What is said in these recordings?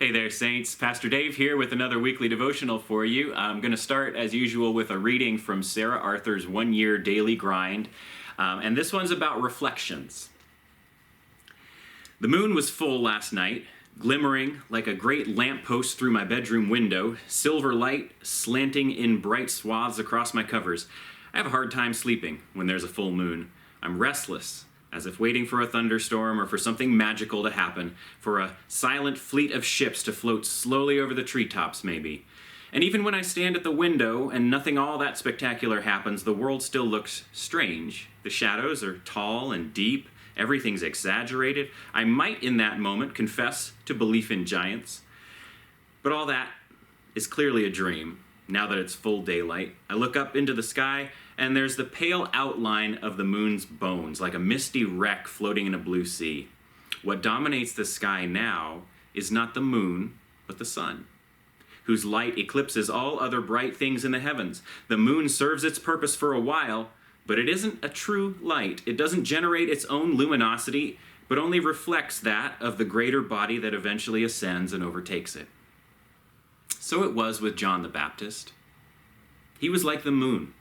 Hey there, Saints. Pastor Dave here with another weekly devotional for you. I'm going to start, as usual, with a reading from Sarah Arthur's One-Year Daily Grind. And this one's about reflections. The moon was full last night, glimmering like a great lamppost through my bedroom window, silver light slanting in bright swaths across my covers. I have a hard time sleeping when there's a full moon. I'm restless, as if waiting for a thunderstorm or for something magical to happen, for a silent fleet of ships to float slowly over the treetops, maybe. And even when I stand at the window and nothing all that spectacular happens, the world still looks strange. The shadows are tall and deep. Everything's exaggerated. I might, in that moment, confess to belief in giants. But all that is clearly a dream, now that it's full daylight. I look up into the sky, and there's the pale outline of the moon's bones, like a misty wreck floating in a blue sea. What dominates the sky now is not the moon, but the sun, whose light eclipses all other bright things in the heavens. The moon serves its purpose for a while, but it isn't a true light. It doesn't generate its own luminosity, but only reflects that of the greater body that eventually ascends and overtakes it. So it was with John the Baptist. He was like the moon.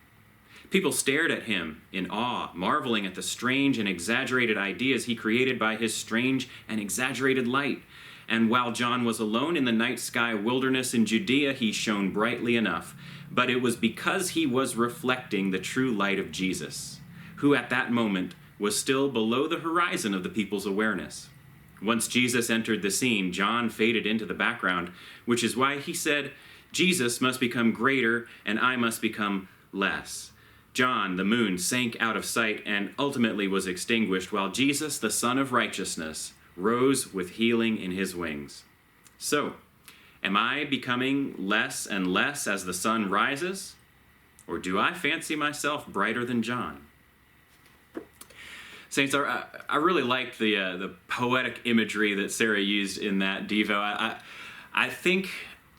People stared at him in awe, marveling at the strange and exaggerated ideas he created by his strange and exaggerated light. And while John was alone in the night sky wilderness in Judea, he shone brightly enough. But it was because he was reflecting the true light of Jesus, who at that moment was still below the horizon of the people's awareness. Once Jesus entered the scene, John faded into the background, which is why he said, "Jesus must become greater and I must become less." John, the moon, sank out of sight and ultimately was extinguished, while Jesus, the Son of Righteousness, rose with healing in his wings. So, am I becoming less and less as the sun rises? Or do I fancy myself brighter than John? Saints, I really like the poetic imagery that Sarah used in that Devo. I think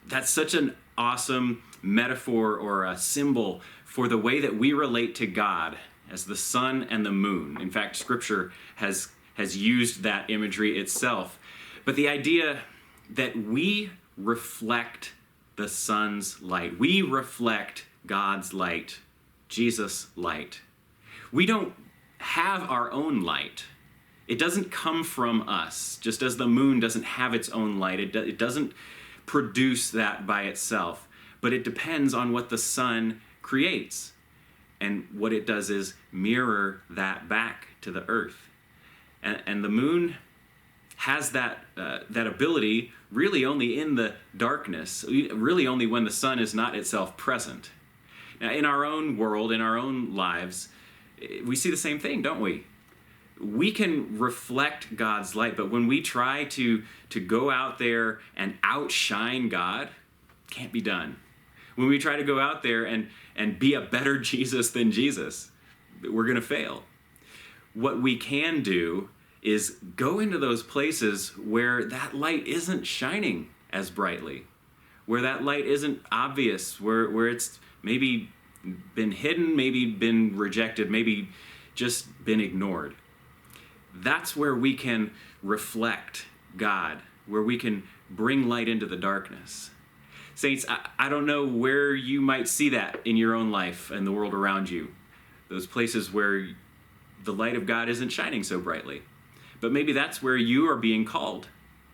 that's such an awesome metaphor or a symbol for the way that we relate to God as the sun and the moon. In fact, Scripture has used that imagery itself. But the idea that we reflect the sun's light. We reflect God's light, Jesus' light. We don't have our own light. It doesn't come from us, just as the moon doesn't have its own light. It doesn't produce that by itself, but it depends on what the sun creates. And what it does is mirror that back to the earth. And the moon has that ability really only in the darkness, really only when the sun is not itself present. Now, in our own world, in our own lives, we see the same thing, don't we? We can reflect God's light, but when we try to go out there and outshine God, it can't be done. When we try to go out there and be a better Jesus than Jesus, we're going to fail. What we can do is go into those places where that light isn't shining as brightly, where that light isn't obvious, where it's maybe been hidden, maybe been rejected, maybe just been ignored. That's where we can reflect God, where we can bring light into the darkness. Saints, I don't know where you might see that in your own life and the world around you, those places where the light of God isn't shining so brightly. But maybe that's where you are being called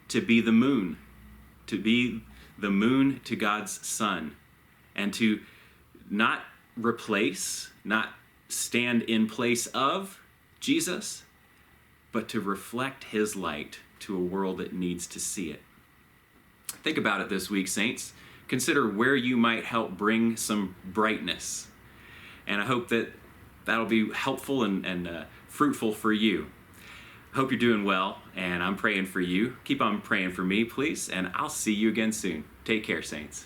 to be the moon to God's sun, and to not replace, not stand in place of Jesus, but to reflect his light to a world that needs to see it. Think about it this week, Saints. Consider where you might help bring some brightness. And I hope that that'll be helpful and fruitful for you. I hope you're doing well, and I'm praying for you. Keep on praying for me, please, and I'll see you again soon. Take care, Saints.